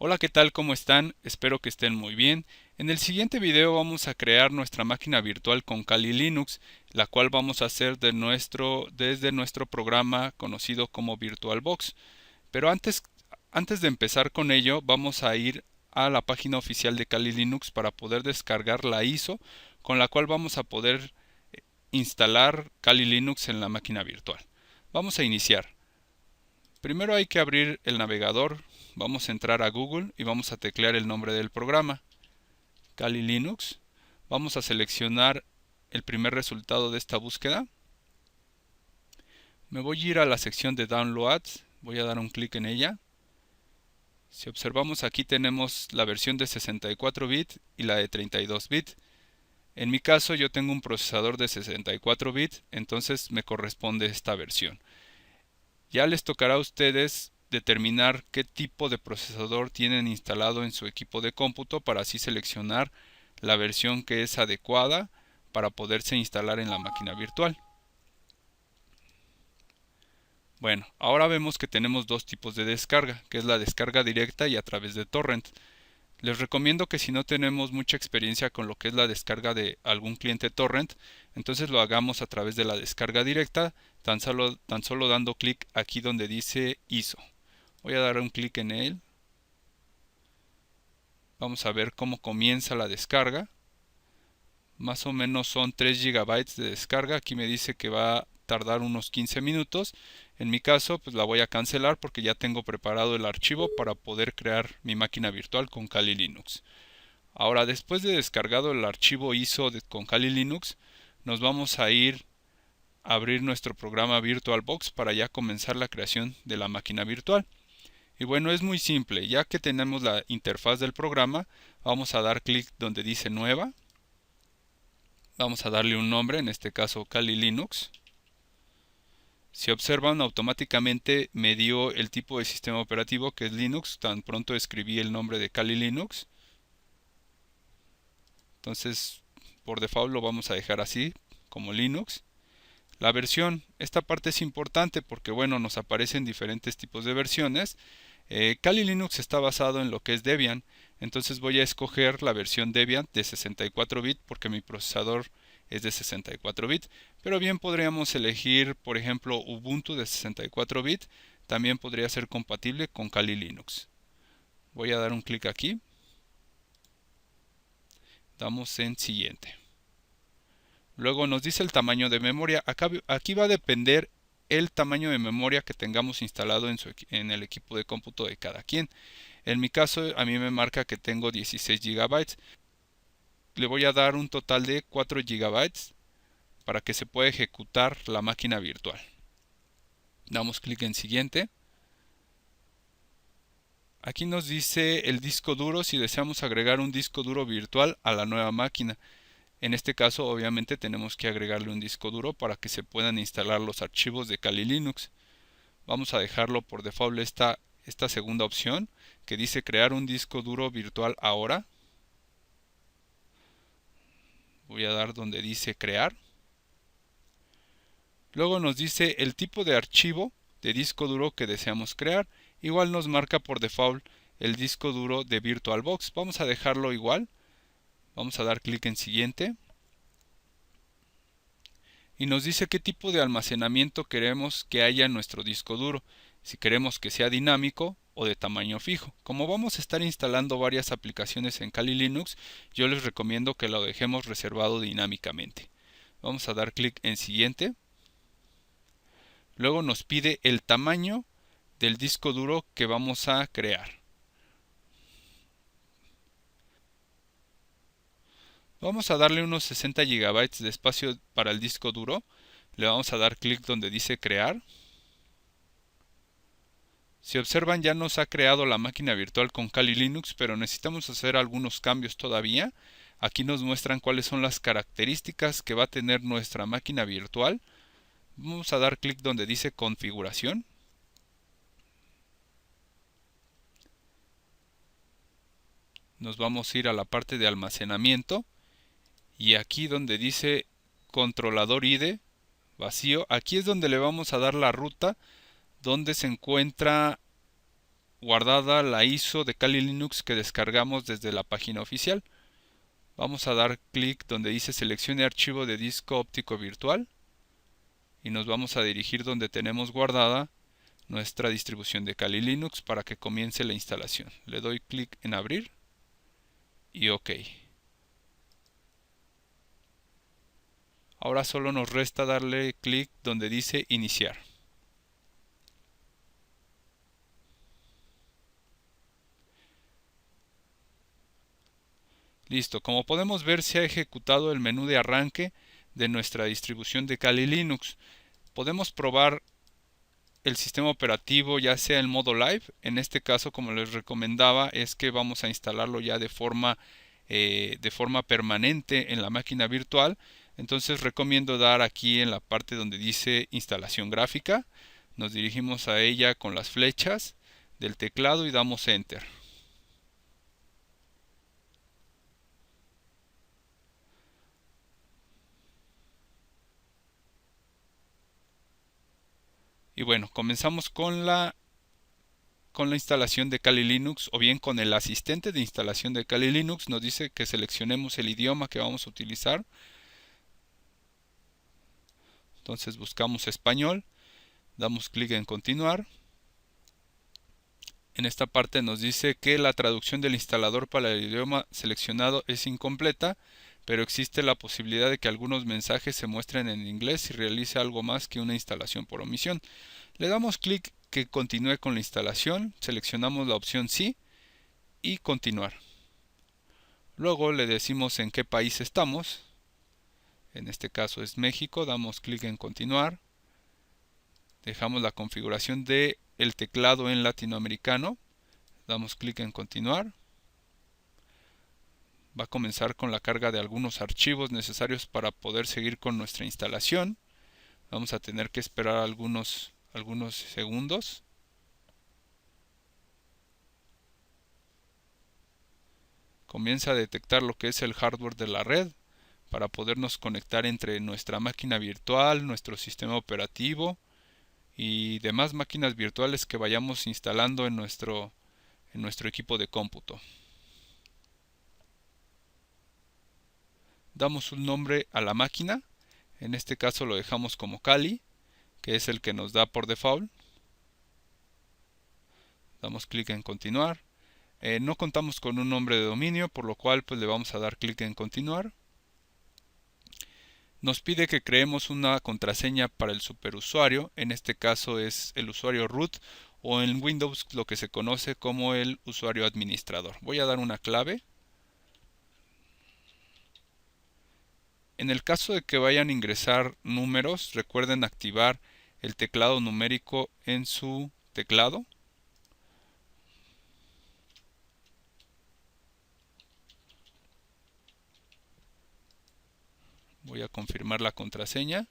Hola, ¿qué tal? ¿Cómo están? Espero que estén muy bien. En el siguiente video vamos a crear nuestra máquina virtual con Kali Linux, la cual vamos a hacer desde nuestro programa conocido como VirtualBox. Pero antes de empezar con ello, vamos a ir a la página oficial de Kali Linux para poder descargar la ISO con la cual vamos a poder instalar Kali Linux en la máquina virtual. Vamos a iniciar. Primero hay que abrir el navegador, vamos a entrar a Google y vamos a teclear el nombre del programa, Kali Linux. Vamos a seleccionar el primer resultado de esta búsqueda. Me voy a ir a la sección de Downloads, voy a dar un clic en ella. Si observamos aquí tenemos la versión de 64 bits y la de 32 bits. En mi caso yo tengo un procesador de 64 bits, entonces me corresponde esta versión. Ya les tocará a ustedes determinar qué tipo de procesador tienen instalado en su equipo de cómputo para así seleccionar la versión que es adecuada para poderse instalar en la máquina virtual. Bueno, ahora vemos que tenemos dos tipos de descarga, que es la descarga directa y a través de torrent. Les recomiendo que si no tenemos mucha experiencia con lo que es la descarga de algún cliente torrent, entonces lo hagamos a través de la descarga directa, tan solo dando clic aquí donde dice ISO. Voy a dar un clic en él. Vamos a ver cómo comienza la descarga. Más o menos son 3 GB de descarga. Aquí me dice que va a tardar unos 15 minutos. En mi caso, pues la voy a cancelar porque ya tengo preparado el archivo para poder crear mi máquina virtual con Kali Linux. Ahora, después de descargado el archivo ISO con Kali Linux, nos vamos a ir a abrir nuestro programa VirtualBox para ya comenzar la creación de la máquina virtual. Y bueno, es muy simple. Ya que tenemos la interfaz del programa, vamos a dar clic donde dice nueva. Vamos a darle un nombre, en este caso Kali Linux. Si observan, automáticamente me dio el tipo de sistema operativo que es Linux. Tan pronto escribí el nombre de Kali Linux. Entonces, por default lo vamos a dejar así, como Linux. La versión, esta parte es importante porque bueno, nos aparecen diferentes tipos de versiones. Kali Linux está basado en lo que es Debian, entonces voy a escoger la versión Debian de 64 bits porque mi procesador es de 64 bits, pero bien podríamos elegir por ejemplo Ubuntu de 64 bits, también podría ser compatible con Kali Linux. Voy a dar un clic aquí, damos en siguiente. Luego nos dice el tamaño de memoria. Aquí va a depender el tamaño de memoria que tengamos instalado en el equipo de cómputo de cada quien. En mi caso, a mí me marca que tengo 16 GB. Le voy a dar un total de 4 GB para que se pueda ejecutar la máquina virtual. Damos clic en siguiente. Aquí nos dice el disco duro si deseamos agregar un disco duro virtual a la nueva máquina. En este caso, obviamente, tenemos que agregarle un disco duro para que se puedan instalar los archivos de Kali Linux. Vamos a dejarlo por default esta segunda opción que dice crear un disco duro virtual ahora. Voy a dar donde dice crear. Luego nos dice el tipo de archivo de disco duro que deseamos crear. Igual nos marca por default el disco duro de VirtualBox. Vamos a dejarlo igual. Vamos a dar clic en siguiente. Y nos dice qué tipo de almacenamiento queremos que haya en nuestro disco duro, si queremos que sea dinámico o de tamaño fijo. Como vamos a estar instalando varias aplicaciones en Kali Linux, yo les recomiendo que lo dejemos reservado dinámicamente. Vamos a dar clic en siguiente. Luego nos pide el tamaño del disco duro que vamos a crear. Vamos a darle unos 60 GB de espacio para el disco duro. Le vamos a dar clic donde dice crear. Si observan, ya nos ha creado la máquina virtual con Kali Linux, pero necesitamos hacer algunos cambios todavía. Aquí nos muestran cuáles son las características que va a tener nuestra máquina virtual. Vamos a dar clic donde dice configuración. Nos vamos a ir a la parte de almacenamiento y aquí donde dice controlador IDE vacío, aquí es donde le vamos a dar la ruta donde se encuentra guardada la ISO de Kali Linux que descargamos desde la página oficial. Vamos a dar clic donde dice seleccione archivo de disco óptico virtual y nos vamos a dirigir donde tenemos guardada nuestra distribución de Kali Linux para que comience la instalación. Le doy clic en abrir y OK. Ahora solo nos resta darle clic donde dice iniciar. Listo, como podemos ver se ha ejecutado el menú de arranque de nuestra distribución de Kali Linux. Podemos probar el sistema operativo ya sea en modo live. En este caso, como les recomendaba, es que vamos a instalarlo ya de forma permanente en la máquina virtual. Entonces recomiendo dar aquí en la parte donde dice instalación gráfica. Nos dirigimos a ella con las flechas del teclado y damos enter. Y bueno, comenzamos con la instalación de Kali Linux o bien con el asistente de instalación de Kali Linux. Nos dice que seleccionemos el idioma que vamos a utilizar. Entonces buscamos español, damos clic en continuar. En esta parte nos dice que la traducción del instalador para el idioma seleccionado es incompleta, pero existe la posibilidad de que algunos mensajes se muestren en inglés si realiza algo más que una instalación por omisión. Le damos clic que continúe con la instalación, seleccionamos la opción sí y continuar. Luego le decimos en qué país estamos, en este caso es México, damos clic en continuar. Dejamos la configuración de el teclado en latinoamericano, damos clic en continuar. Va a comenzar con la carga de algunos archivos necesarios para poder seguir con nuestra instalación. Vamos a tener que esperar algunos segundos. Comienza a detectar lo que es el hardware de la red para podernos conectar entre nuestra máquina virtual, nuestro sistema operativo y demás máquinas virtuales que vayamos instalando en nuestro equipo de cómputo. Damos un nombre a la máquina, en este caso lo dejamos como Kali, que es el que nos da por default. Damos clic en continuar. No contamos con un nombre de dominio, por lo cual pues le vamos a dar clic en continuar. Nos pide que creemos una contraseña para el superusuario, en este caso es el usuario root o en Windows lo que se conoce como el usuario administrador. Voy a dar una clave. En el caso de que vayan a ingresar números, recuerden activar el teclado numérico en su teclado. Voy a confirmar la contraseña.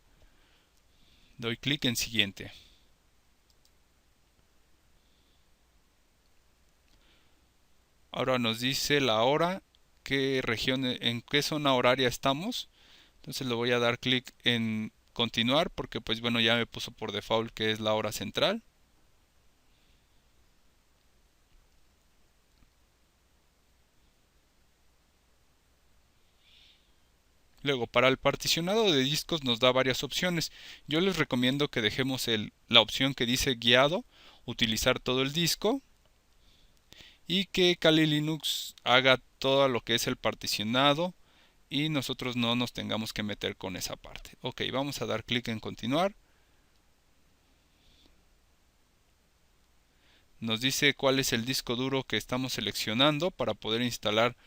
Doy clic en siguiente. Ahora nos dice la hora, qué región, en qué zona horaria estamos. Entonces le voy a dar clic en continuar porque pues bueno ya me puso por default que es la hora central. Luego, para el particionado de discos nos da varias opciones. Yo les recomiendo que dejemos la opción que dice guiado, utilizar todo el disco, y que Kali Linux haga todo lo que es el particionado y nosotros no nos tengamos que meter con esa parte. Ok, vamos a dar clic en continuar. Nos dice cuál es el disco duro que estamos seleccionando para poder instalar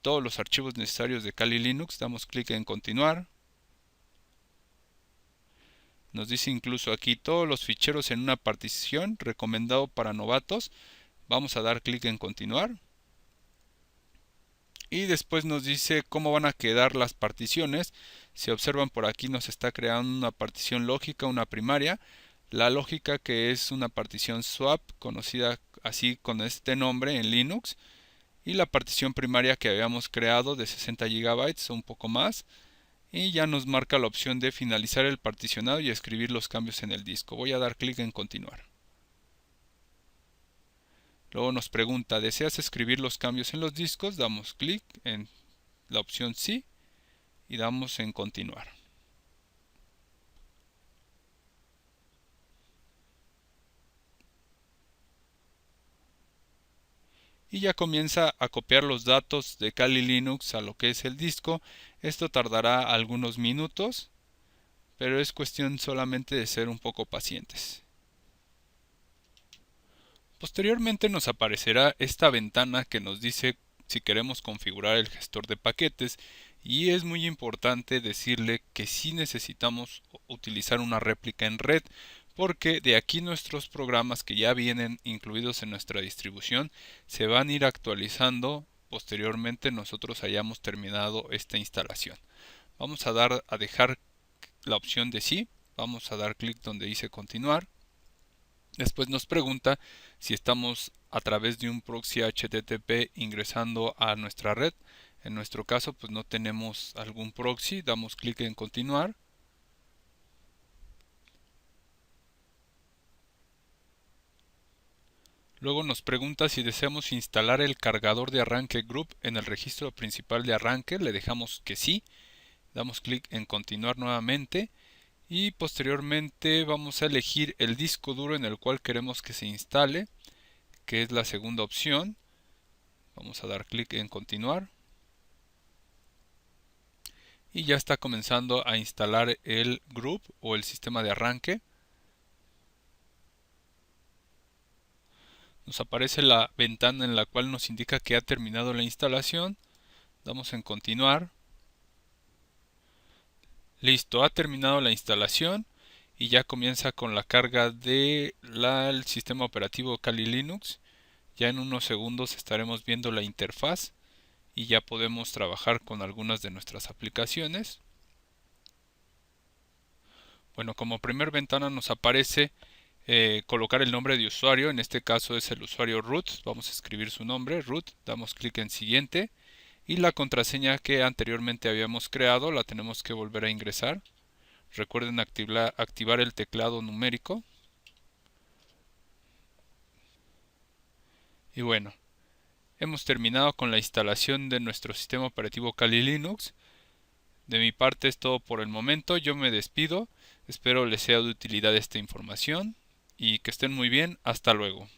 todos los archivos necesarios de Kali Linux. Damos clic en continuar. Nos dice incluso aquí todos los ficheros en una partición recomendado para novatos. Vamos a dar clic en continuar. Y después nos dice cómo van a quedar las particiones. Si observan por aquí nos está creando una partición lógica, una primaria. La lógica que es una partición swap, conocida así con este nombre en Linux. Y la partición primaria que habíamos creado de 60 GB o un poco más. Y ya nos marca la opción de finalizar el particionado y escribir los cambios en el disco. Voy a dar clic en continuar. Luego nos pregunta, ¿deseas escribir los cambios en los discos? Damos clic en la opción sí y damos en continuar. Y ya comienza a copiar los datos de Kali Linux a lo que es el disco. Esto tardará algunos minutos, pero es cuestión solamente de ser un poco pacientes. Posteriormente nos aparecerá esta ventana que nos dice si queremos configurar el gestor de paquetes, y es muy importante decirle que sí necesitamos utilizar una réplica en red, porque de aquí nuestros programas que ya vienen incluidos en nuestra distribución se van a ir actualizando posteriormente nosotros hayamos terminado esta instalación. Vamos a dejar la opción de sí, vamos a dar clic donde dice continuar. Después nos pregunta si estamos a través de un proxy HTTP ingresando a nuestra red. En nuestro caso, pues no tenemos algún proxy. Damos clic en continuar. Luego nos pregunta si deseamos instalar el cargador de arranque Group en el registro principal de arranque. Le dejamos que sí. Damos clic en continuar nuevamente. Y posteriormente vamos a elegir el disco duro en el cual queremos que se instale, que es la segunda opción. Vamos a dar clic en continuar. Y ya está comenzando a instalar el group o el sistema de arranque. Nos aparece la ventana en la cual nos indica que ha terminado la instalación. Damos en continuar. Listo, ha terminado la instalación y ya comienza con la carga del sistema operativo Kali Linux. Ya en unos segundos estaremos viendo la interfaz y ya podemos trabajar con algunas de nuestras aplicaciones. Bueno, como primer ventana nos aparece colocar el nombre de usuario. En este caso es el usuario root. Vamos a escribir su nombre, root. Damos clic en siguiente. Y la contraseña que anteriormente habíamos creado la tenemos que volver a ingresar. Recuerden activar el teclado numérico. Y bueno, hemos terminado con la instalación de nuestro sistema operativo Kali Linux. De mi parte es todo por el momento. Yo me despido. Espero les sea de utilidad esta información y que estén muy bien. Hasta luego.